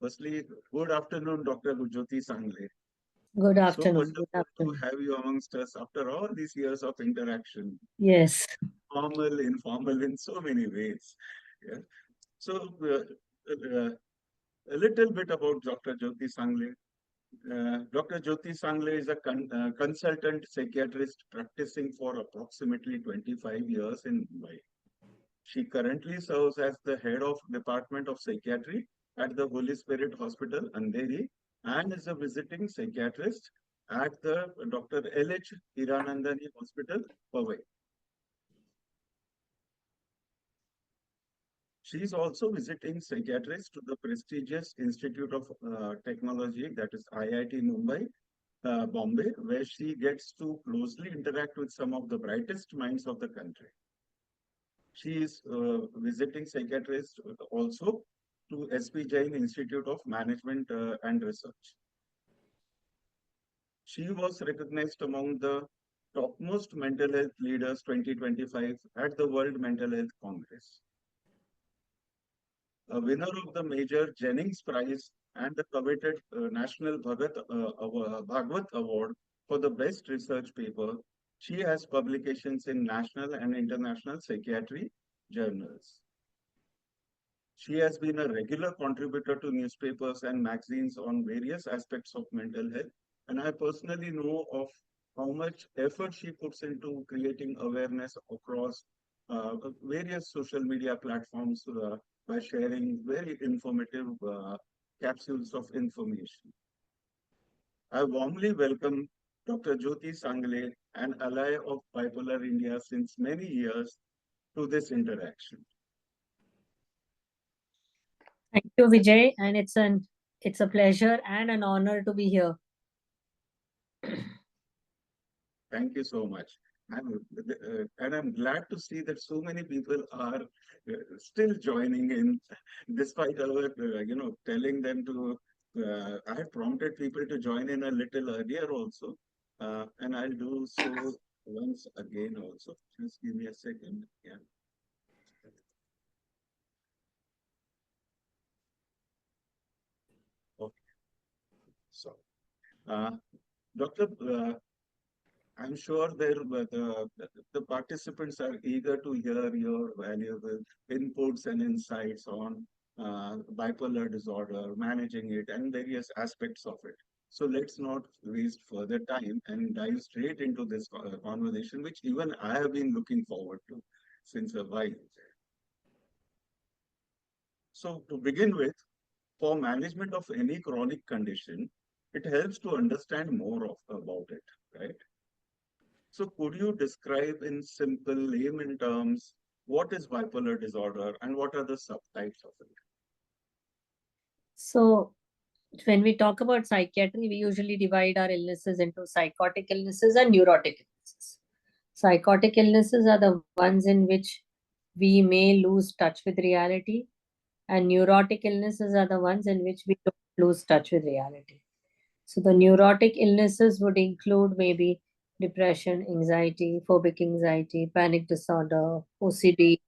Firstly, good afternoon, Dr. Jyoti Sangle. Good So afternoon. Good wonderful to afternoon. have you amongst us after all these years of interaction, Yes. formal, informal, in so many ways. Yeah. So, a little bit about Dr. Jyoti Sangle. Dr. Jyoti Sangle is a consultant psychiatrist practicing for approximately 25 years in Mumbai. She currently serves as the head of Department of Psychiatry at the Holy Spirit Hospital, Andheri, and is a visiting psychiatrist at the Dr. L.H. Hiranandani Hospital, Powai. She is also visiting psychiatrist to the prestigious Institute of Technology, that is IIT Mumbai, Bombay, where she gets to closely interact with some of the brightest minds of the country. She is visiting psychiatrist also to SP Jain Institute of Management and Research. She was recognized among the Topmost Mental Health Leaders 2025 at the World Mental Health Congress. A winner of the major Jennings Prize and the coveted National Bhagwat Award for the best research paper, she has publications in national and international psychiatry journals. She has been a regular contributor to newspapers and magazines on various aspects of mental health, and I personally know of how much effort she puts into creating awareness across various social media platforms by sharing very informative capsules of information. I warmly welcome Dr. Jyoti Sangle, an ally of Bipolar India since many years, to this interaction. Thank you, Vijay. And it's a pleasure and an honor to be here. Thank you so much. And I'm glad to see that so many people are still joining in, despite our, telling them to. I had prompted people to join in a little earlier also, and I'll do so once again also. Just give me a second. Yeah. Okay. So, Doctor. I'm sure the participants are eager to hear your valuable inputs and insights on bipolar disorder, managing it, and various aspects of it. So let's not waste further time and dive straight into this conversation, which even I have been looking forward to since a while. So to begin with, for management of any chronic condition, it helps to understand more about it, right? So could you describe in simple layman terms what is bipolar disorder and what are the subtypes of it? So, when we talk about psychiatry, we usually divide our illnesses into psychotic illnesses and neurotic illnesses. Psychotic illnesses are the ones in which we may lose touch with reality, and neurotic illnesses are the ones in which we don't lose touch with reality. So the neurotic illnesses would include maybe depression, anxiety, phobic anxiety, panic disorder, OCD,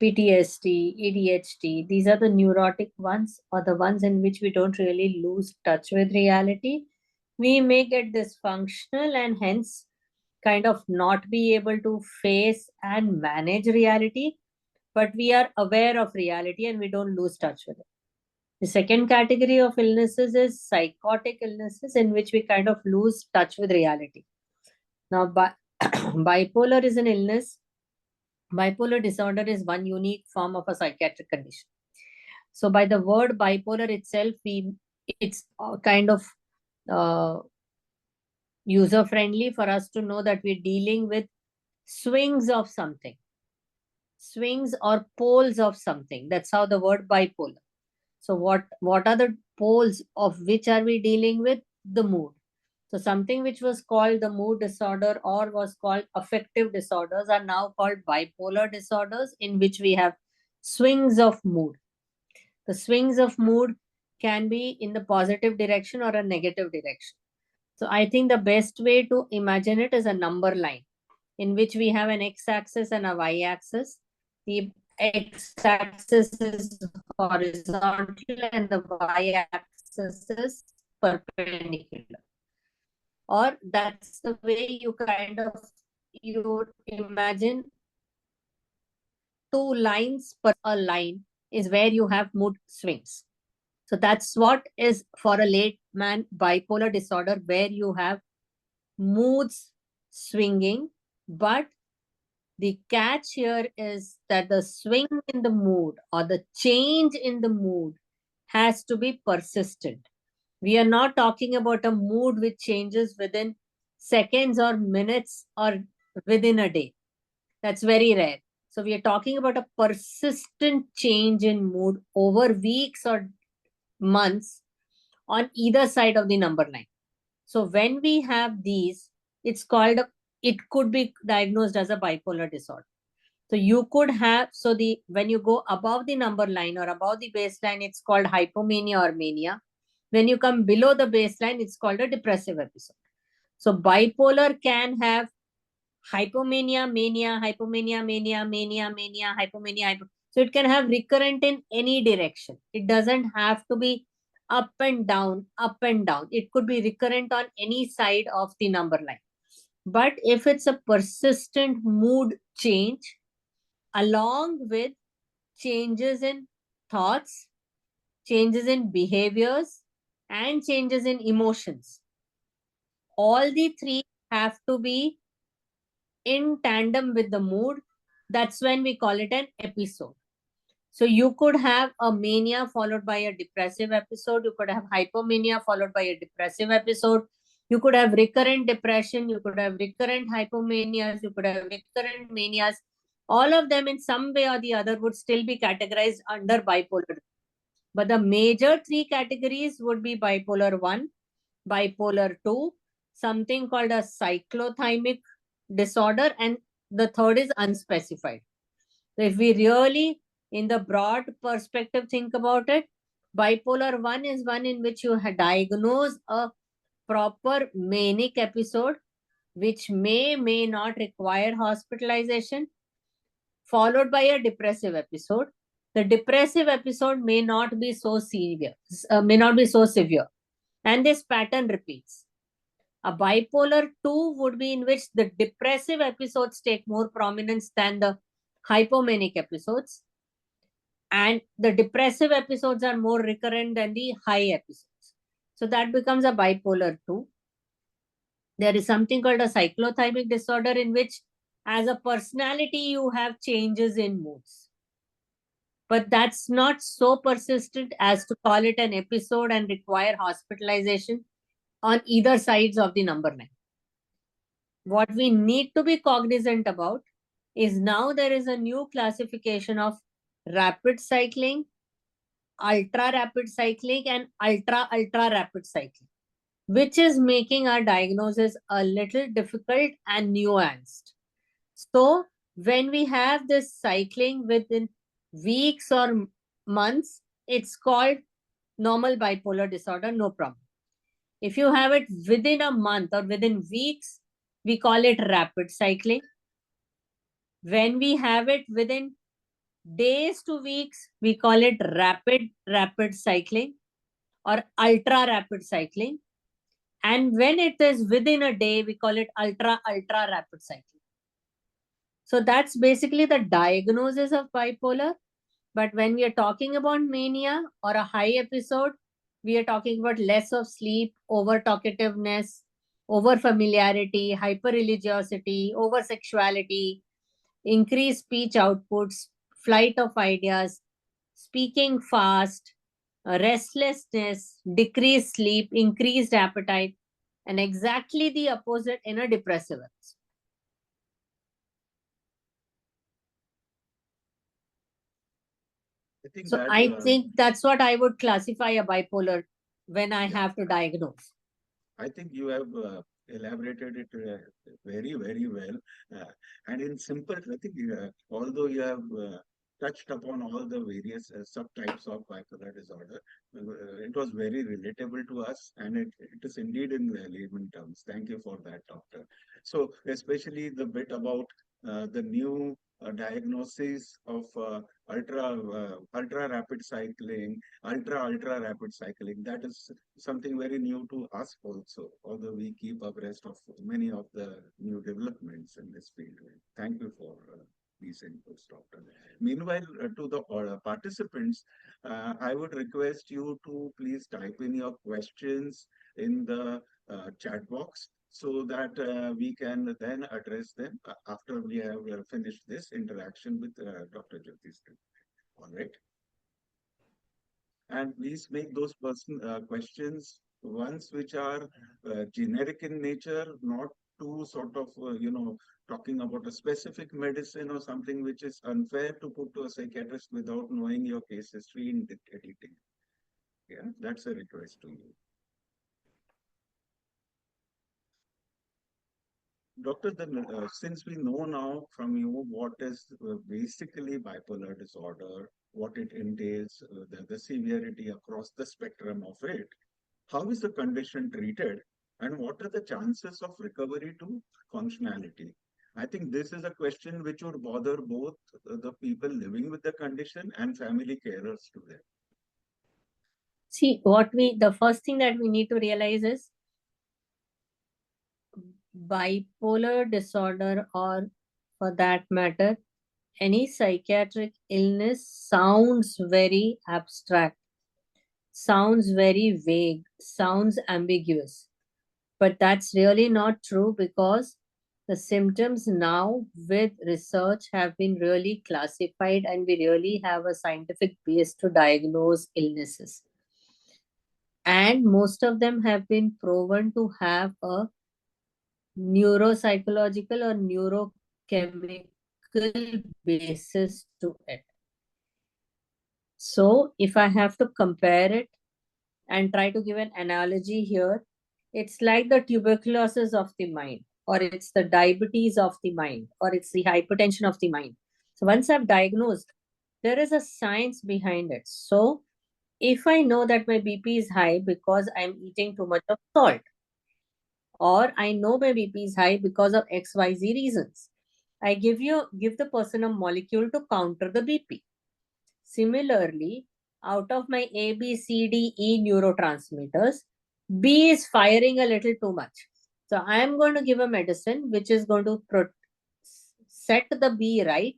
PTSD, ADHD. These are the neurotic ones, or the ones in which we don't really lose touch with reality. We may get dysfunctional and hence kind of not be able to face and manage reality, but we are aware of reality and we don't lose touch with it. The second category of illnesses is psychotic illnesses in which we kind of lose touch with reality. Now, bipolar is an illness. Bipolar disorder is one unique form of a psychiatric condition. So, by the word bipolar itself, it's kind of user friendly for us to know that we're dealing with swings of something, swings or poles of something. That's how the word bipolar. So what are the poles of which are we dealing with? The mood. So something which was called the mood disorder or was called affective disorders are now called bipolar disorders, in which we have swings of mood. The swings of mood can be in the positive direction or a negative direction. So I think the best way to imagine it is a number line in which we have an x-axis and a y-axis. The x-axis is horizontal and the y-axis is perpendicular. Or that's the way you imagine two lines per a line is where you have mood swings. So that's what is for a layman bipolar disorder, where you have moods swinging, but the catch here is that the swing in the mood or the change in the mood has to be persistent. We are not talking about a mood which changes within seconds or minutes or within a day. That's very rare. So we are talking about a persistent change in mood over weeks or months on either side of the number line. So when we have these, it's called, it could be diagnosed as a bipolar disorder. So you could have, when you go above the number line or above the baseline, it's called hypomania or mania. When you come below the baseline, it's called a depressive episode. So bipolar can have hypomania, mania, hypomania, mania, mania, mania, hypomania. So it can have recurrent in any direction. It doesn't have to be up and down, up and down. It could be recurrent on any side of the number line. But if it's a persistent mood change, along with changes in thoughts, changes in behaviors, and changes in emotions, all the three have to be in tandem with the mood. That's when we call it an episode. So you could have a mania followed by a depressive episode. You could have hypomania followed by a depressive episode. You could have recurrent depression. You could have recurrent hypomanias. You could have recurrent manias. All of them in some way or the other would still be categorized under bipolar. But the major three categories would be bipolar 1, bipolar 2, something called a cyclothymic disorder, and the third is unspecified. So if we really, in the broad perspective, think about it, bipolar 1 is one in which you diagnose a proper manic episode, which may not require hospitalization, followed by a depressive episode. The depressive episode may not be so severe, and this pattern repeats. A bipolar 2 would be in which the depressive episodes take more prominence than the hypomanic episodes, and the depressive episodes are more recurrent than the high episodes. So that becomes a bipolar 2. There is something called a cyclothymic disorder in which, as a personality, you have changes in moods. But that's not so persistent as to call it an episode and require hospitalization on either sides of the number line. What we need to be cognizant about is now there is a new classification of rapid cycling, ultra rapid cycling, and ultra rapid cycling, which is making our diagnosis a little difficult and nuanced. So when we have this cycling within weeks or months, it's called normal bipolar disorder, no problem. If you have it within a month or within weeks, we call it rapid cycling. When we have it within days to weeks, we call it rapid cycling or ultra rapid cycling. And when it is within a day, we call it ultra rapid cycling. So that's basically the diagnosis of bipolar. But when we are talking about mania or a high episode, we are talking about less of sleep, over talkativeness, over familiarity, hyper religiosity, over sexuality, increased speech outputs, flight of ideas, speaking fast, restlessness, decreased sleep, increased appetite, and exactly the opposite in a depressive episode. I think that's what I would classify a bipolar when I have to diagnose. I think you have elaborated it very, very well. And in simple, I think although you have touched upon all the various subtypes of bipolar disorder, it was very relatable to us, and it is indeed in layman terms. Thank you for that, doctor. So especially the bit about the new diagnosis of ultra rapid cycling, ultra rapid cycling. That is something very new to us also, although we keep abreast of many of the new developments in this field. Thank you for these inputs, Doctor. Meanwhile, to the participants, I would request you to please type in your questions in the chat box so that we can then address them after we have finished this interaction with Dr. Jyoti Sangle. All right. And please make those questions ones which are generic in nature, not too sort of, talking about a specific medicine or something which is unfair to put to a psychiatrist without knowing your case history in detail. Yeah, that's a request to you. Doctor, then, since we know now from you what is basically bipolar disorder, what it entails, the severity across the spectrum of it, how is the condition treated, and what are the chances of recovery to functionality? I think this is a question which would bother both the people living with the condition and family carers today. See, the first thing that we need to realize is bipolar disorder, or for that matter, any psychiatric illness, sounds very abstract, sounds very vague, sounds ambiguous. But that's really not true, because the symptoms now with research have been really classified, and we really have a scientific base to diagnose illnesses. And most of them have been proven to have a neuropsychological or neurochemical basis to it. So if I have to compare it and try to give an analogy here, it's like the tuberculosis of the mind, or it's the diabetes of the mind, or it's the hypertension of the mind. So once I've diagnosed, there is a science behind it. So if I know that my BP is high because I'm eating too much of salt, or I know my BP is high because of XYZ reasons, I give the person a molecule to counter the BP. Similarly, out of my A, B, C, D, E neurotransmitters, B is firing a little too much. So I am going to give a medicine which is going to set the B right,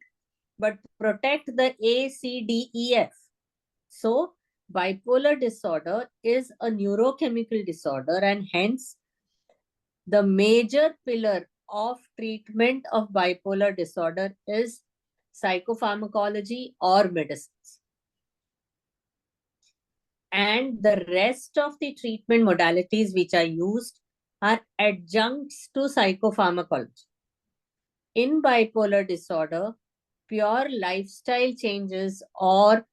but protect the A, C, D, E, F. So bipolar disorder is a neurochemical disorder, and hence the major pillar of treatment of bipolar disorder is psychopharmacology or medicines. And the rest of the treatment modalities which are used are adjuncts to psychopharmacology. In bipolar disorder, pure lifestyle changes or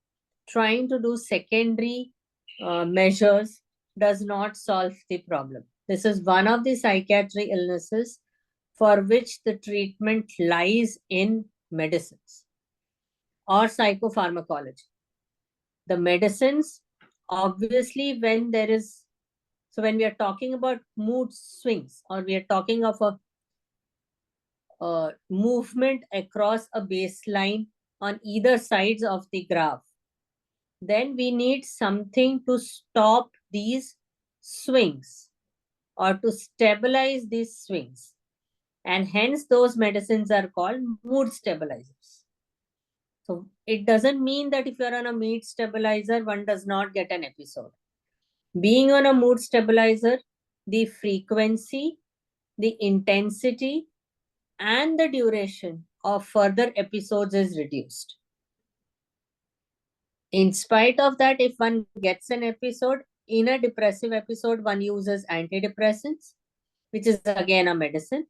trying to do secondary measures does not solve the problem. This is one of the psychiatric illnesses for which the treatment lies in medicines or psychopharmacology. The medicines, obviously, when we are talking about mood swings, or we are talking of a movement across a baseline on either sides of the graph, then we need something to stop these swings or to stabilize these swings. And hence those medicines are called mood stabilizers. So it doesn't mean that if you're on a mood stabilizer, one does not get an episode. Being on a mood stabilizer, the frequency, the intensity, and the duration of further episodes is reduced. In spite of that, if one gets an episode, in a depressive episode, one uses antidepressants, which is again a medicine.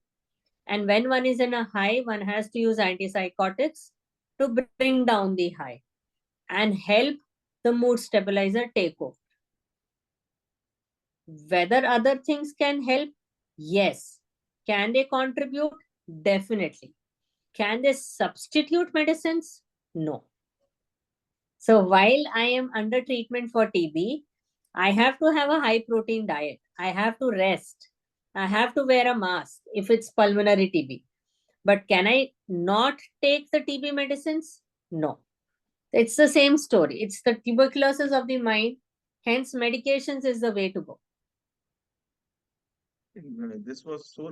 And when one is in a high, one has to use antipsychotics to bring down the high and help the mood stabilizer take over. Whether other things can help? Yes. Can they contribute? Definitely. Can they substitute medicines? No. So while I am under treatment for TB, I have to have a high protein diet. I have to rest. I have to wear a mask if it's pulmonary TB. But can I not take the TB medicines? No. It's the same story. It's the tuberculosis of the mind. Hence, medications is the way to go. This was so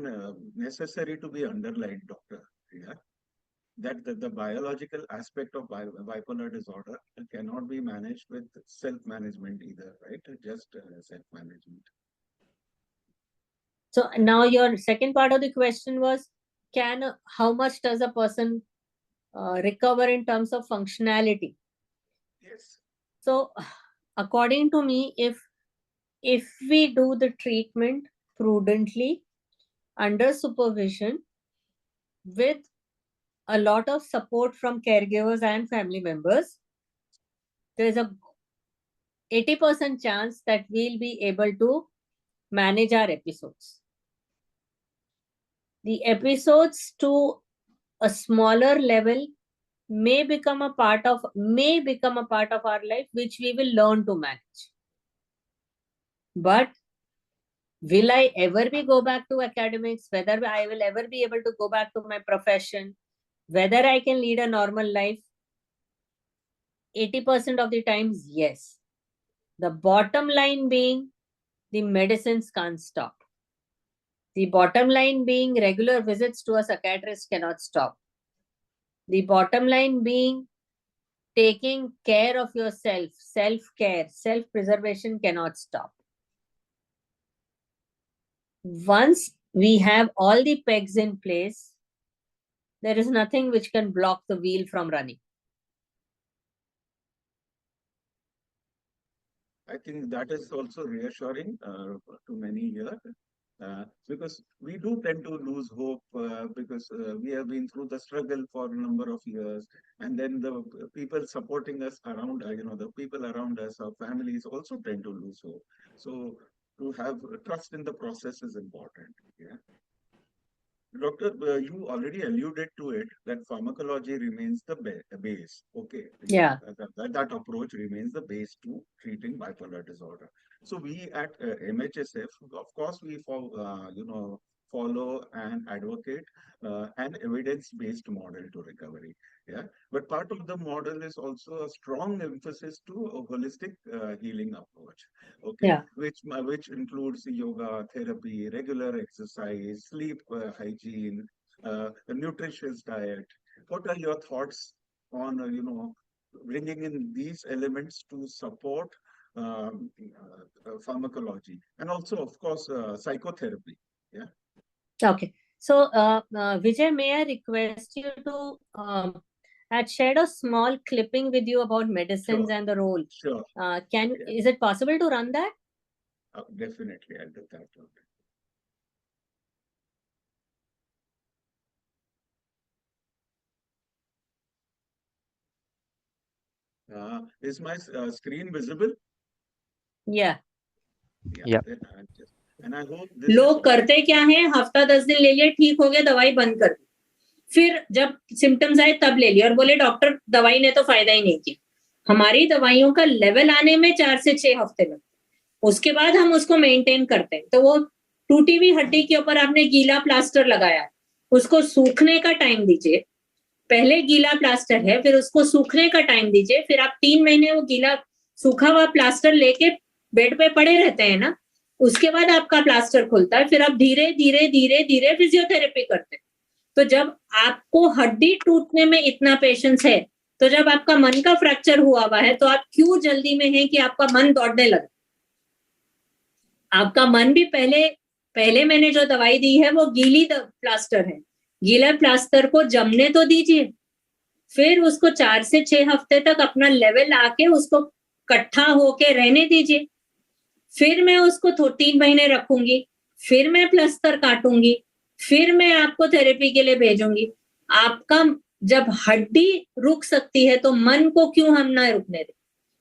necessary to be underlined, doctor. Yeah, that the biological aspect of bipolar disorder cannot be managed with self-management either, right? Just self-management. So now your second part of the question was, how much does a person recover in terms of functionality? Yes. So according to me, if we do the treatment prudently, under supervision, with a lot of support from caregivers and family members, there's a 80% chance that we'll be able to manage our episodes. The episodes to a smaller level may become a part of our life, which we will learn to manage. But will I ever go back to academics? Whether I will ever be able to go back to my profession? Whether I can lead a normal life? 80% of the times, yes. The bottom line being, the medicines can't stop. The bottom line being, regular visits to a psychiatrist cannot stop. The bottom line being, taking care of yourself, self-care, self-preservation cannot stop. Once we have all the pegs in place, there is nothing which can block the wheel from running. I think that is also reassuring to many here. Because we do tend to lose hope because we have been through the struggle for a number of years, and then the people supporting us around, the people around us, our families also tend to lose hope. So to have trust in the process is important. Yeah. Doctor, you already alluded to it that pharmacology remains the base. Okay. Yeah. That approach remains the base to treating bipolar disorder. So we at MHSF, of course, we follow and advocate an evidence-based model to recovery. Yeah. But part of the model is also a strong emphasis to a holistic healing approach. Okay. Yeah. Which includes yoga, therapy, regular exercise, sleep hygiene, a nutritious diet. What are your thoughts on bringing in these elements to support pharmacology and also, of course, psychotherapy? Yeah. Okay. So, Vijay, may I request you to I'd shared a small clipping with you about medicines Sure. and the role. Sure. Is it possible to run that? Definitely, I'll do that. Is my screen visible? Yeah. Yeah. And I hope this लोग करते क्या है, हफ्ता 10 दिन ले लिए, ठीक हो गया, दवाई बंद कर दी, फिर जब सिम्टम्स आए तब ले लिया और बोले डॉक्टर दवाई ने तो फायदा ही नहीं किया। हमारी दवाइयों का लेवल आने में 4 से 6 हफ्ते लगते, उसके बाद हम उसको मेंटेन करते हैं। तो वो टूटी हुई हड्डी के ऊपर आपने गीला प्लास्टर लगाया, उसको सूखने का टाइम दीजिए। पहले गीला प्लास्टर है, फिर उसको सूखने का टाइम दीजिए, फिर आप 3 महीने वो गीला सूखा हुआ प्लास्टर लेके बेड पे पड़े रहते हैं ना, उसके बाद आपका प्लास्टर खुलता है, फिर आप धीरे धीरे धीरे धीरे फिजियोथेरेपी करते हैं। तो जब आपको हड्डी टूटने में इतना पेशेंस है, तो जब आपका मन का फ्रैक्चर हुआ है तो आप क्यों जल्दी में हैं कि आपका मन दौड़ने लगे? आपका मन भी पहले मैंने जो दवाई दी है वो गीली प्लास्टर है, गीला प्लास्टर को जमने तो दीजिए, फिर उसको 4 से 6 हफ्ते तक अपना लेवल आके उसको इकट्ठा होके रहने दीजिए, फिर मैं उसको 3 महीने रखूंगी, फिर मैं प्लास्टर काटूंगी, फिर मैं आपको थेरेपी के लिए भेजूंगी। आपका जब हड्डी रुक सकती है तो मन को क्यों हम ना रुकने दें?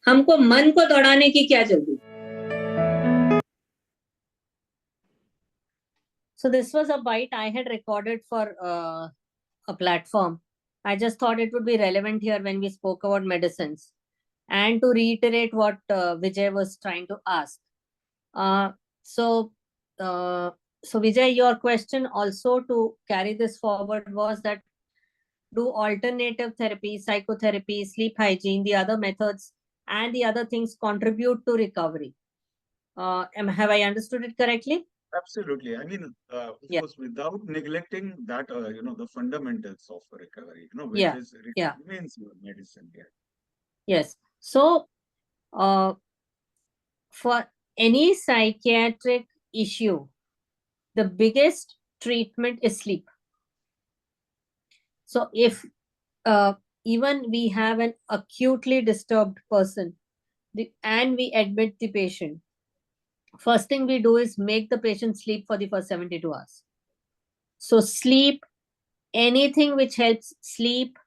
हमको मन को दौड़ाने की क्या जल्दी? So this was a bite I had recorded for a platform. I just thought it would be relevant here when we spoke about medicines, and to reiterate what Vijay was trying to ask. So Vijay, your question also to carry this forward was that do alternative therapy, psychotherapy, sleep hygiene, the other methods, and the other things contribute to recovery. Have I understood it correctly? Absolutely. I mean, of Yeah. course, without neglecting that, the fundamentals of recovery, which Yeah. is Yeah. remains your medicine. Yeah. Yes. So, for any psychiatric issue, the biggest treatment is sleep. So, if even we have an acutely disturbed person and we admit the patient, first thing we do is make the patient sleep for the first 72 hours. So, sleep, anything which helps sleep,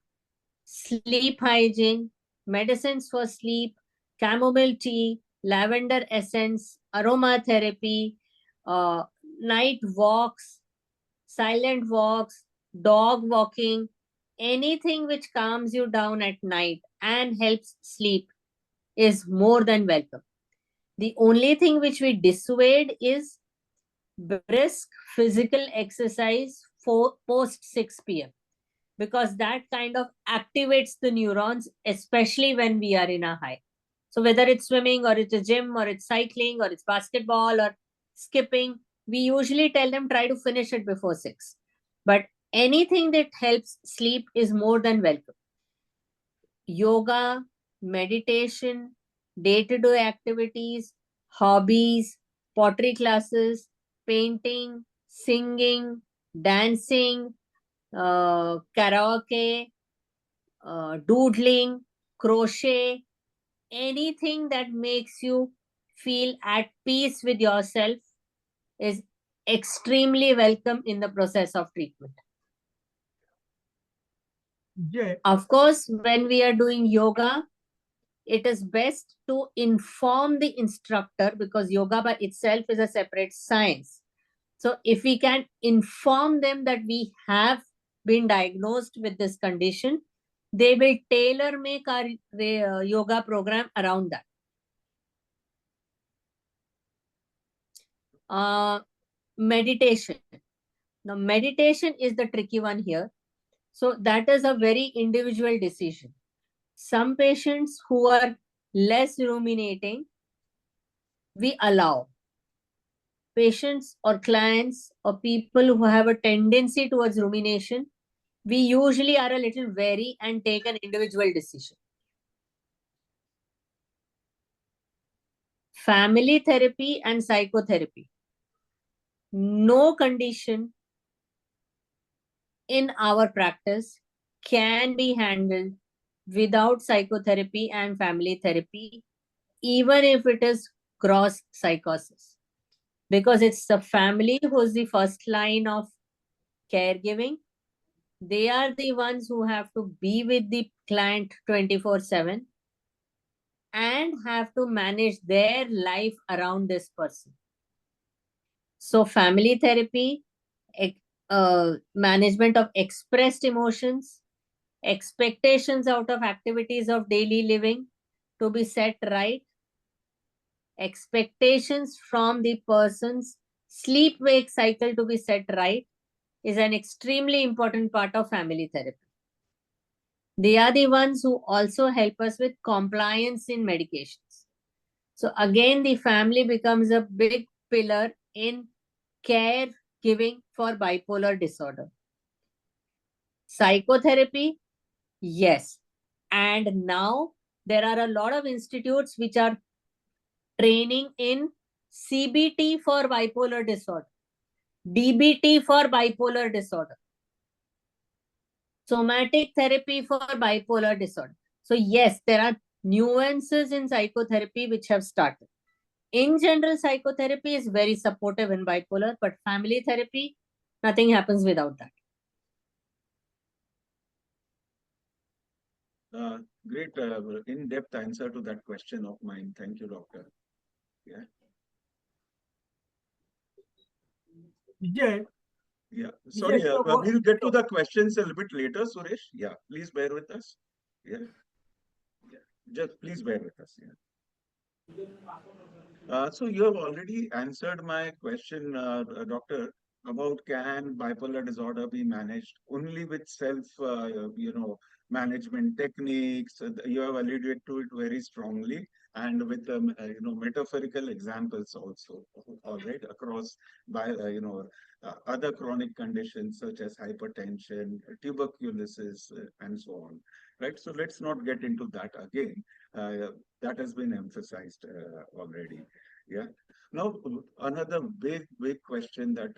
sleep hygiene, medicines for sleep, chamomile tea, lavender essence, aromatherapy, night walks, silent walks, dog walking, anything which calms you down at night and helps sleep is more than welcome. The only thing which we dissuade is brisk physical exercise for post 6 p.m. because that kind of activates the neurons, especially when we are in a high. So whether it's swimming or it's a gym or it's cycling or it's basketball or skipping, we usually tell them try to finish it before 6. But anything that helps sleep is more than welcome. Yoga, meditation, day-to-day activities, hobbies, pottery classes, painting, singing, dancing, karaoke, doodling, crochet, anything that makes you feel at peace with yourself is extremely welcome in the process of treatment. Yeah. Of course, when we are doing yoga, it is best to inform the instructor because yoga by itself is a separate science. So if we can inform them that we have been diagnosed with this condition, they will tailor make our yoga program around that. Meditation. Now, meditation is the tricky one here. So that is a very individual decision. Some patients who are less ruminating, we allow. Patients or clients or people who have a tendency towards rumination, we usually are a little wary and take an individual decision. Family therapy and psychotherapy. No condition in our practice can be handled without psychotherapy and family therapy, even if it is gross psychosis. Because it's the family who's the first line of caregiving. They are the ones who have to be with the client 24/7 and have to manage their life around this person. So family therapy, management of expressed emotions, expectations out of activities of daily living to be set right, expectations from the person's sleep-wake cycle to be set right is an extremely important part of family therapy. They are the ones who also help us with compliance in medications. So again, the family becomes a big pillar in care giving for bipolar disorder. Psychotherapy, yes. And now there are a lot of institutes which are training in CBT for bipolar disorder, DBT for bipolar disorder, somatic therapy for bipolar disorder. So yes, there are nuances in psychotherapy which have started. In general, psychotherapy is very supportive in bipolar, but family therapy, nothing happens without that. Great in-depth answer to that question of mine. Thank you, doctor. Yeah. Yeah. Yeah. Sorry, Yes, so we'll get to the questions a little bit later, Suresh. Yeah. Please bear with us. Yeah. Yeah. Just please bear with us. Yeah. So you have already answered my question, doctor, about can bipolar disorder be managed only with management techniques. You have alluded to it very strongly, and with metaphorical examples also, all right, across other chronic conditions such as hypertension, tuberculosis, and so on. Right. So let's not get into that again. That has been emphasized already. Yeah. Now, another big question that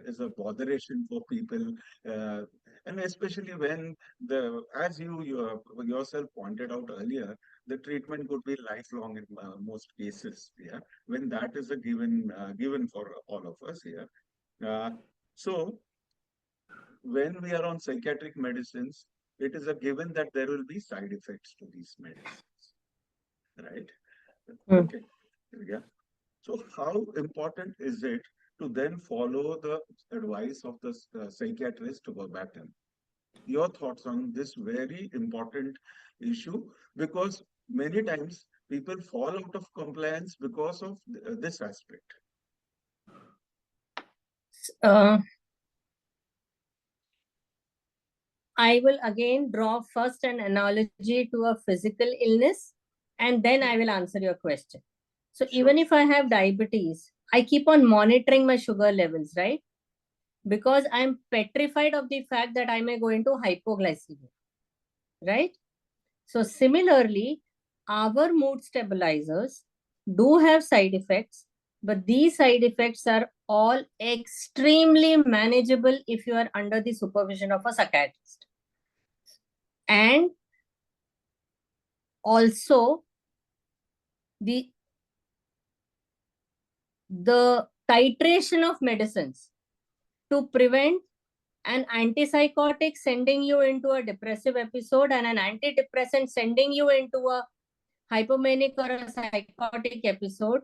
is a botheration for people, uh, and especially when as you yourself pointed out earlier, the treatment could be lifelong in most cases. Yeah, when that is a given for all of us here. Uh, so when we are on psychiatric medicines, it is a given that there will be side effects to these medicines, right? Hmm. Okay. Yeah. So how important is it to then follow the advice of the psychiatrist verbatim? Your thoughts on this very important issue, because many times people fall out of compliance because of this aspect. Uh, I will again draw first an analogy to a physical illness, and then I will answer your question. So Sure. even if I have diabetes, I keep on monitoring my sugar levels, right? Because I'm petrified of the fact that I may go into hypoglycemia, right? So similarly, our mood stabilizers do have side effects, but these side effects are all extremely manageable if you are under the supervision of a psychiatrist. And also the titration of medicines to prevent an antipsychotic sending you into a depressive episode and an antidepressant sending you into a hypomanic or a psychotic episode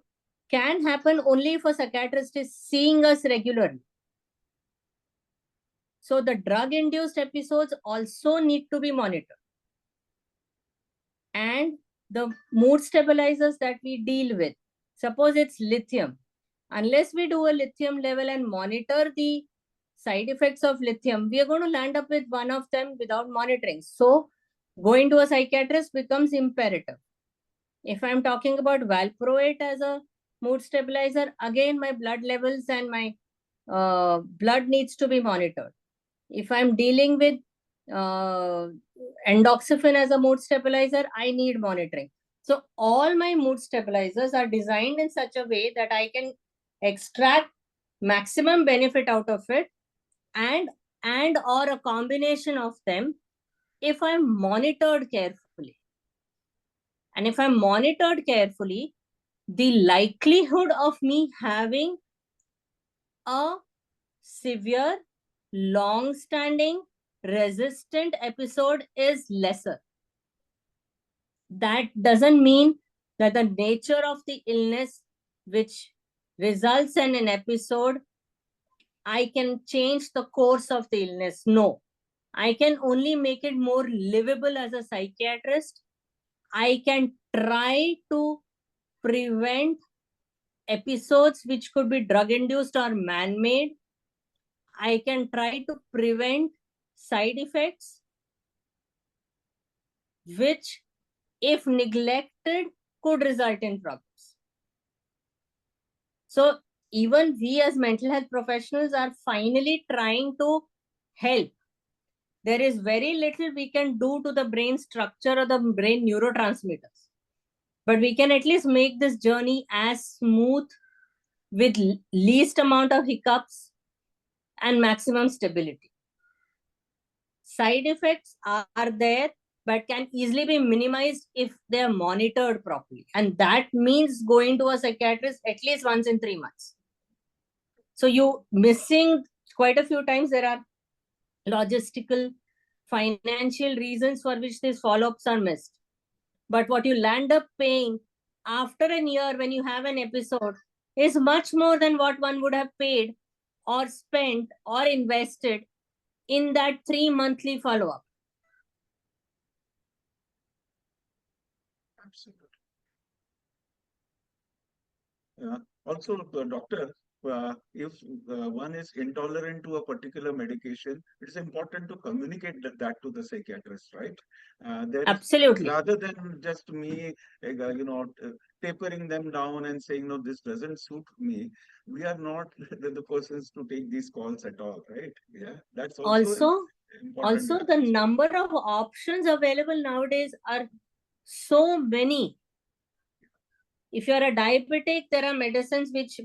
can happen only if a psychiatrist is seeing us regularly. So the drug-induced episodes also need to be monitored. And the mood stabilizers that we deal with, suppose it's lithium, unless we do a lithium level and monitor the side effects of lithium, we are going to land up with one of them without monitoring. So going to a psychiatrist becomes imperative. If I'm talking about valproate as a mood stabilizer, again, my blood levels and my blood needs to be monitored. If I'm dealing with endoxifen as a mood stabilizer, I need monitoring. So all my mood stabilizers are designed in such a way that I can extract maximum benefit out of it, and or a combination of them if I'm monitored carefully. And if I'm monitored carefully, the likelihood of me having a severe, long-standing, resistant episode is lesser. That doesn't mean that the nature of the illness which results in an episode, I can change the course of the illness. No, I can only make it more livable as a psychiatrist. I can try to prevent episodes which could be drug-induced or man-made. I can try to prevent side effects which, if neglected, could result in problems. So even we as mental health professionals are finally trying to help. There is very little we can do to the brain structure or the brain neurotransmitters, but we can at least make this journey as smooth with least amount of hiccups and maximum stability. Side effects are there, but can easily be minimized if they are monitored properly. And that means going to a psychiatrist at least once in 3 months. So you missing quite a few times, there are logistical, financial reasons for which these follow-ups are missed. But what you land up paying after a year when you have an episode is much more than what one would have paid or spent or invested in that 3 monthly follow-up. Absolutely. Also, doctor, if one is intolerant to a particular medication, it's important to communicate that to the psychiatrist, right? There is, Absolutely. rather than just me, tapering them down and saying, no, this doesn't suit me. We are not the persons to take these calls at all, right? Yeah, that's also important. Also the number of options available nowadays are so many. If you're a diabetic, there are medicines which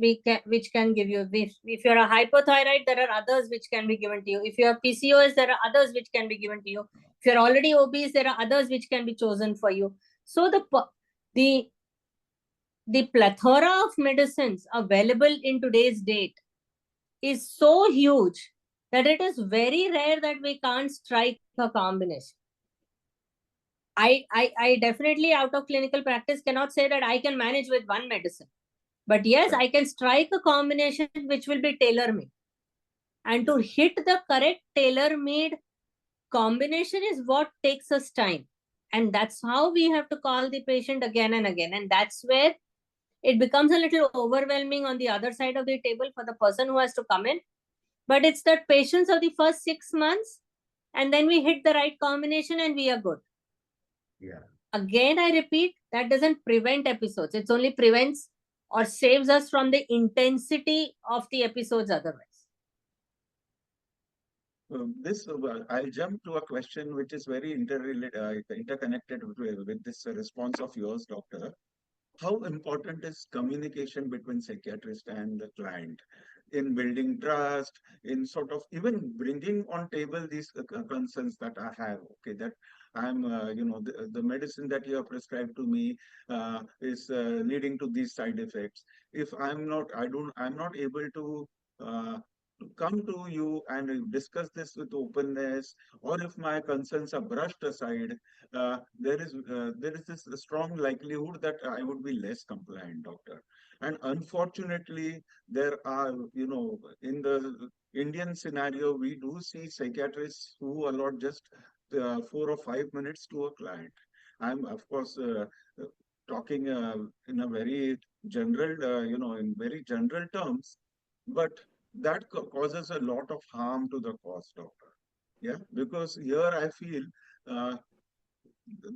can give you. If you're a hypothyroid, there are others which can be given to you. If you have PCOS, there are others which can be given to you. If you're already obese, there are others which can be chosen for you. So the plethora of medicines available in today's date is so huge that it is very rare that we can't strike a combination. I definitely, out of clinical practice, cannot say that I can manage with one medicine. But yes, I can strike a combination which will be tailor-made. And to hit the correct tailor-made combination is what takes us time. And that's how we have to call the patient again and again. And that's where it becomes a little overwhelming on the other side of the table for the person who has to come in. But it's that patience of the first 6 months, and then we hit the right combination and we are good. Yeah. Again, I repeat, that doesn't prevent episodes. It only prevents or saves us from the intensity of the episodes otherwise. I'll jump to a question which is very interconnected with this response of yours, doctor. How important is communication between psychiatrist and the client in building trust, in sort of even bringing on table these concerns that I have? Okay, that I'm, the medicine that you have prescribed to me is leading to these side effects. If I'm not able to come to you and discuss this with openness, or if my concerns are brushed aside, there is this strong likelihood that I would be less compliant, doctor. And unfortunately, there are, in the Indian scenario, we do see psychiatrists who allot just 4 or 5 minutes to a client. I'm, of course, talking in a very general, in very general terms, but that causes a lot of harm to the cause, doctor. Yeah, because here I feel uh,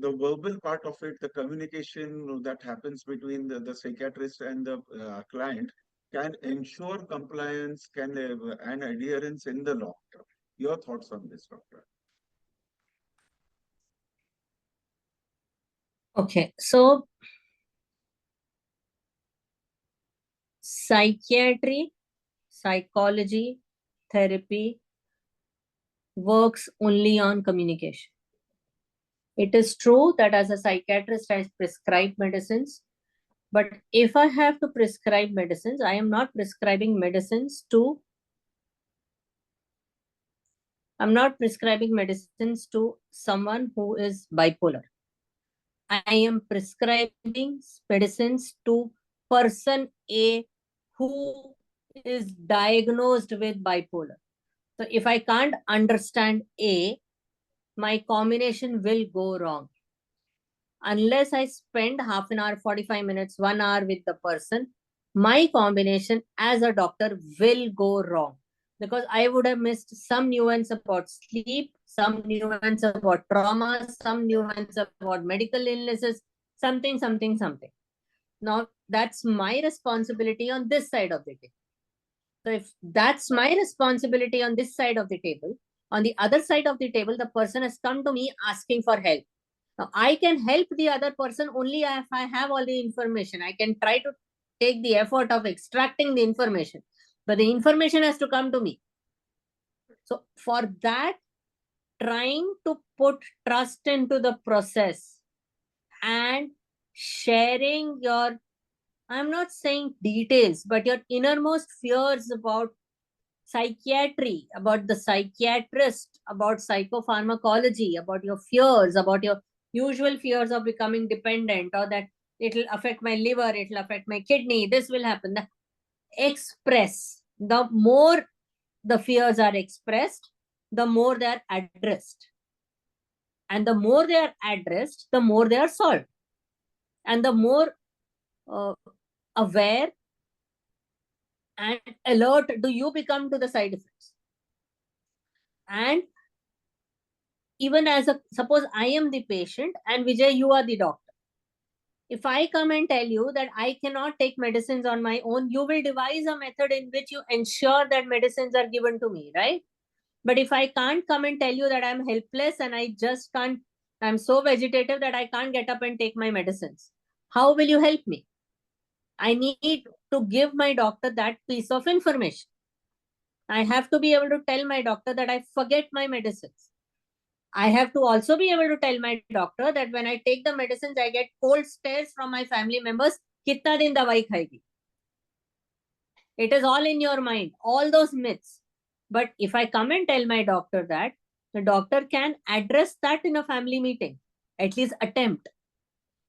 the verbal part of it, the communication that happens between the psychiatrist and the client can ensure compliance, and adherence in the long term. Your thoughts on this, doctor? Okay, so psychiatry, psychology, therapy works only on communication. It is true that as a psychiatrist, I prescribe medicines. But if I have to prescribe medicines, I am not prescribing medicines to someone who is bipolar. I am prescribing medicines to person A who is diagnosed with bipolar. So if I can't understand A, my combination will go wrong. Unless I spend half an hour, 45 minutes, 1 hour with the person, my combination as a doctor will go wrong. Because I would have missed some nuance about sleep, some nuance about trauma, some nuance about medical illnesses, something. Now, that's my responsibility on this side of the table. So if that's my responsibility on this side of the table, on the other side of the table, the person has come to me asking for help. Now, I can help the other person only if I have all the information. I can try to take the effort of extracting the information, but the information has to come to me. So for that, trying to put trust into the process and sharing your, I'm not saying details, but your innermost fears about psychiatry, about the psychiatrist, about psychopharmacology, about your fears, about your usual fears of becoming dependent, or that it'll affect my liver, it'll affect my kidney, this will happen. Express. The more the fears are expressed, the more they are addressed. And the more they are addressed, the more they are solved. And the more aware and alert do you become to the side effects? And even as a, suppose I am the patient and Vijay, you are the doctor. If I come and tell you that I cannot take medicines on my own, you will devise a method in which you ensure that medicines are given to me, right? But if I can't come and tell you that I'm helpless and I just can't, I'm so vegetative that I can't get up and take my medicines, how will you help me? I need to give my doctor that piece of information. I have to be able to tell my doctor that I forget my medicines. I have to also be able to tell my doctor that when I take the medicines, I get cold stares from my family members. Kitna din dawai khayegi? It is all in your mind, all those myths. But if I come and tell my doctor that, the doctor can address that in a family meeting, at least attempt.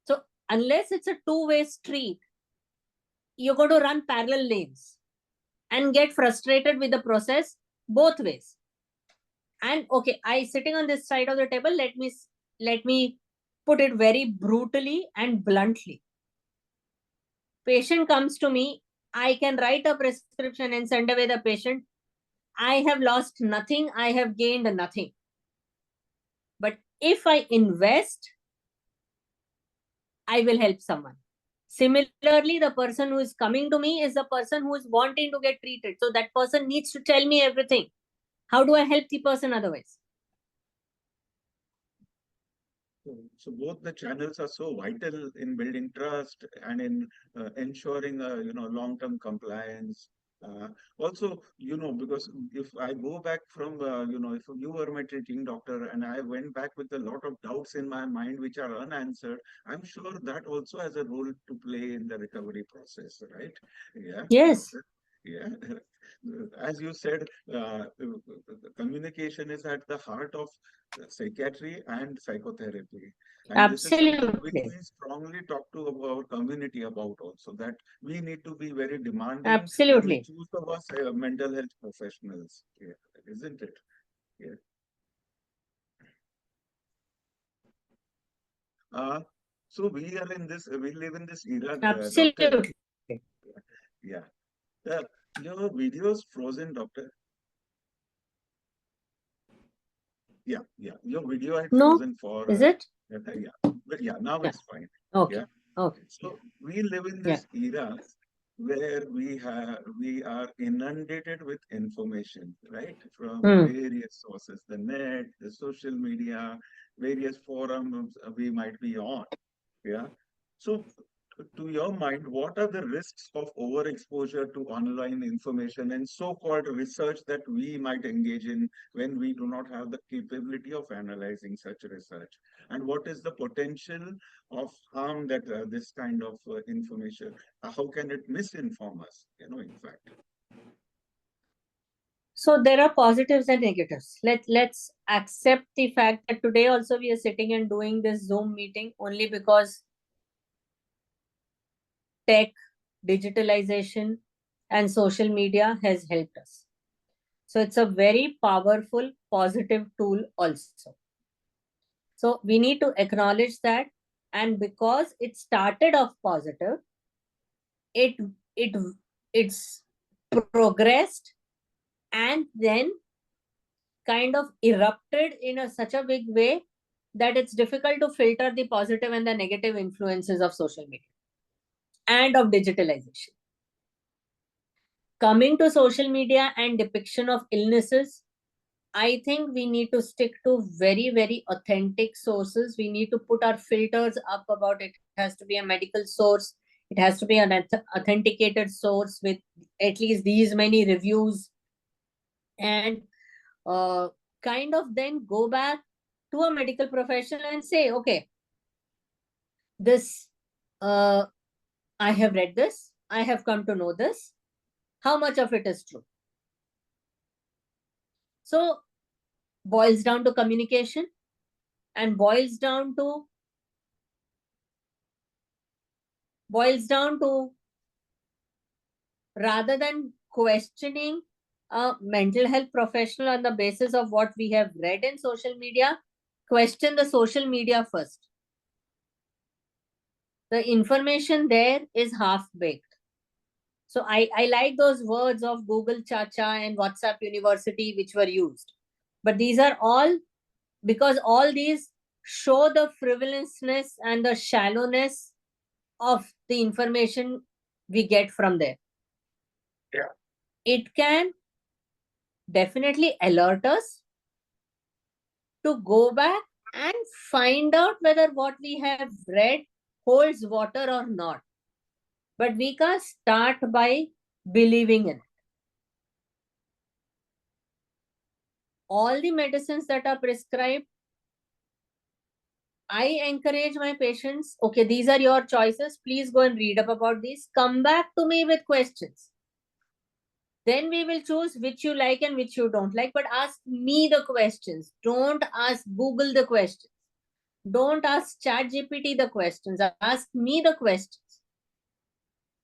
So unless it's a two-way street, you're going to run parallel lanes and get frustrated with the process both ways. And okay, I sitting on this side of the table, let me put it very brutally and bluntly. Patient comes to me, I can write a prescription and send away the patient. I have lost nothing, I have gained nothing. But if I invest, I will help someone. Similarly, the person who is coming to me is the person who is wanting to get treated. So that person needs to tell me everything. How do I help the person otherwise? So both the channels are so vital in building trust and in ensuring long-term compliance. Also, because if I go back from if you were my treating doctor and I went back with a lot of doubts in my mind which are unanswered, I'm sure that also has a role to play in the recovery process, right? Yeah. Yes. Yeah. As you said, communication is at the heart of psychiatry and psychotherapy. And this is something we Absolutely. strongly talk to our community about also, that we need to be very demanding when we Absolutely. choose our mental health professionals. Yeah, isn't it? Yeah. So we live in this era, doctor. Absolutely. Yeah. Your videos frozen, doctor. Yeah, your video had No, frozen for is it? but yeah, now Yeah. it's fine. Okay. Yeah. Okay. So we live in Yeah. this era where we are inundated with information, right? From Hmm. various sources, the net, the social media, various forums we might be on. Yeah. So, to your mind, what are the risks of overexposure to online information and so-called research that we might engage in when we do not have the capability of analyzing such research? And what is the potential of harm that this kind of information, how can it misinform us, in fact? So there are positives and negatives. Let's accept the fact that today also we are sitting and doing this Zoom meeting only because tech, digitalization, and social media has helped us. So it's a very powerful, positive tool also. So we need to acknowledge that. And because it started off positive, it it it's progressed and then kind of erupted in such a big way that it's difficult to filter the positive and the negative influences of social media and of digitalization. Coming to social media and depiction of illnesses, I think we need to stick to very, very authentic sources. We need to put our filters up about it. It has to be a medical source. It has to be an authenticated source with at least these many reviews. And kind of then go back to a medical professional and say, okay, this, I have read this. I have come to know this. How much of it is true? So boils down to communication and boils down to rather than questioning a mental health professional on the basis of what we have read in social media, question the social media first. The information there is half baked. So I like those words of Google Chacha and WhatsApp University which were used. But these are all because all these show the frivolousness and the shallowness of the information we get from there. Yeah. It can definitely alert us to go back and find out whether what we have read holds water or not. But we can't start by believing in it. All the medicines that are prescribed, I encourage my patients, okay, these are your choices. Please go and read up about these. Come back to me with questions. Then we will choose which you like and which you don't like. But ask me the questions. Don't ask Google the questions. Don't ask ChatGPT the questions. Ask me the questions.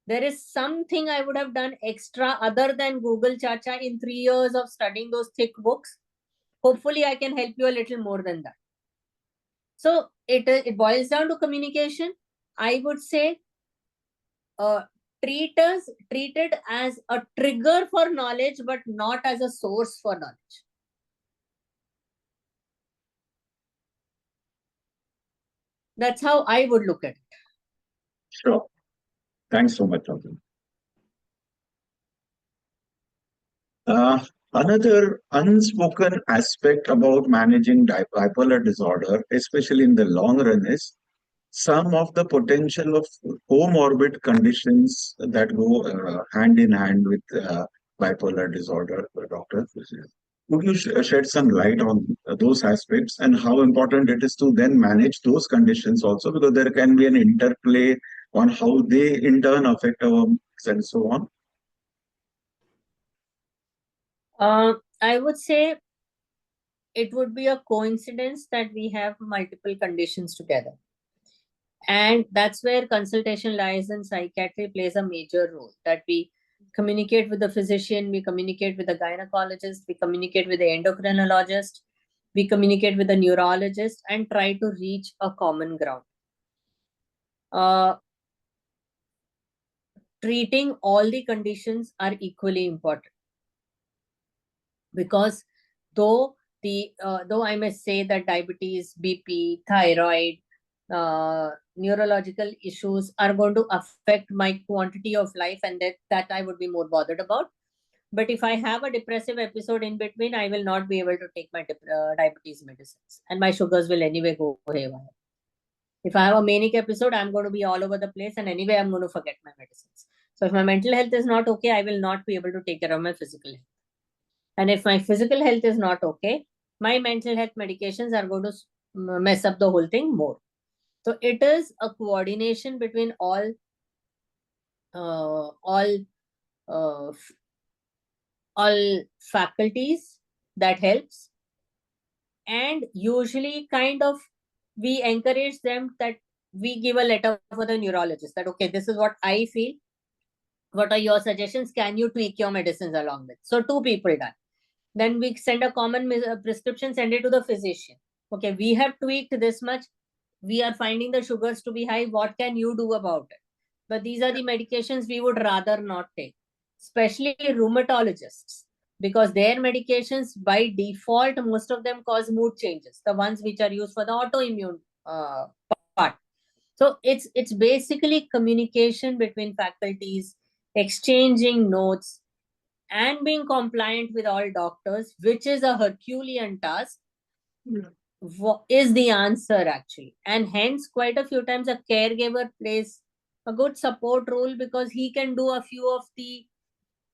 There is something I would have done extra other than Google Chacha in 3 years of studying those thick books. Hopefully, I can help you a little more than that. So it boils down to communication. I would say treat it as a trigger for knowledge, but not as a source for knowledge. That's how I would look at it. Sure. Thanks so much, Doctor. Another unspoken aspect about managing bipolar disorder, especially in the long run, is some of the potential of comorbid conditions that go hand in hand with bipolar disorder, Doctor. Could you shed some light on those aspects and how important it is to then manage those conditions also, because there can be an interplay on how they in turn affect our moods and so on? I would say it would be a coincidence that we have multiple conditions together. And that's where consultation lies, and psychiatry plays a major role, that we communicate with the physician, we communicate with the gynecologist, we communicate with the endocrinologist, we communicate with the neurologist and try to reach a common ground. Treating all the conditions are equally important, because though I must say that diabetes, BP, thyroid, neurological issues are going to affect my quantity of life, and that I would be more bothered about. But if I have a depressive episode in between, I will not be able to take my diabetes medicines, and my sugars will anyway go haywire. If I have a manic episode, I'm going to be all over the place, and anyway, I'm going to forget my medicines. So if my mental health is not okay, I will not be able to take care of my physical health. And if my physical health is not okay, my mental health medications are going to mess up the whole thing more. So it is a coordination between all faculties that helps. And usually kind of we encourage them that we give a letter for the neurologist that, okay, this is what I feel. What are your suggestions? Can you tweak your medicines along with? So 2 people done. Then we send a common prescription, send it to the physician. Okay, we have tweaked this much. We are finding the sugars to be high. What can you do about it? But these are the medications we would rather not take, especially rheumatologists, because their medications by default, most of them cause mood changes, the ones which are used for the autoimmune part. So it's basically communication between faculties, exchanging notes, and being compliant with all doctors, which is a Herculean task, is the answer actually. And hence, quite a few times, a caregiver plays a good support role, because he can do a few of the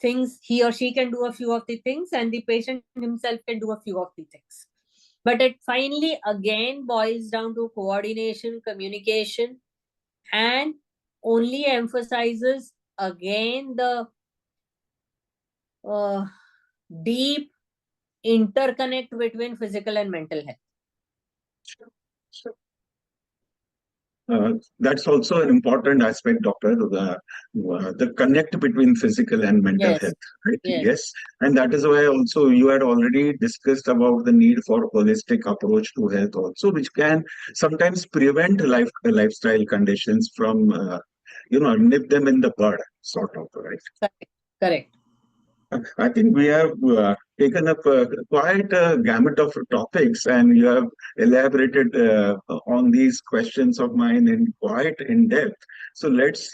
things, he or she can do a few of the things, and the patient himself can do a few of the things. But it finally again boils down to coordination, communication, and only emphasizes again the deep interconnect between physical and mental health. That's also an important aspect, Doctor, the connect between physical and mental Yes. health. Right? Yes. Yes. And that is why also you had already discussed about the need for holistic approach to health also, which can sometimes prevent lifestyle conditions from, nip them in the bud. sort of, right? Correct. I think we have taken up quite a gamut of topics, and you have elaborated on these questions of mine in quite in depth. So let's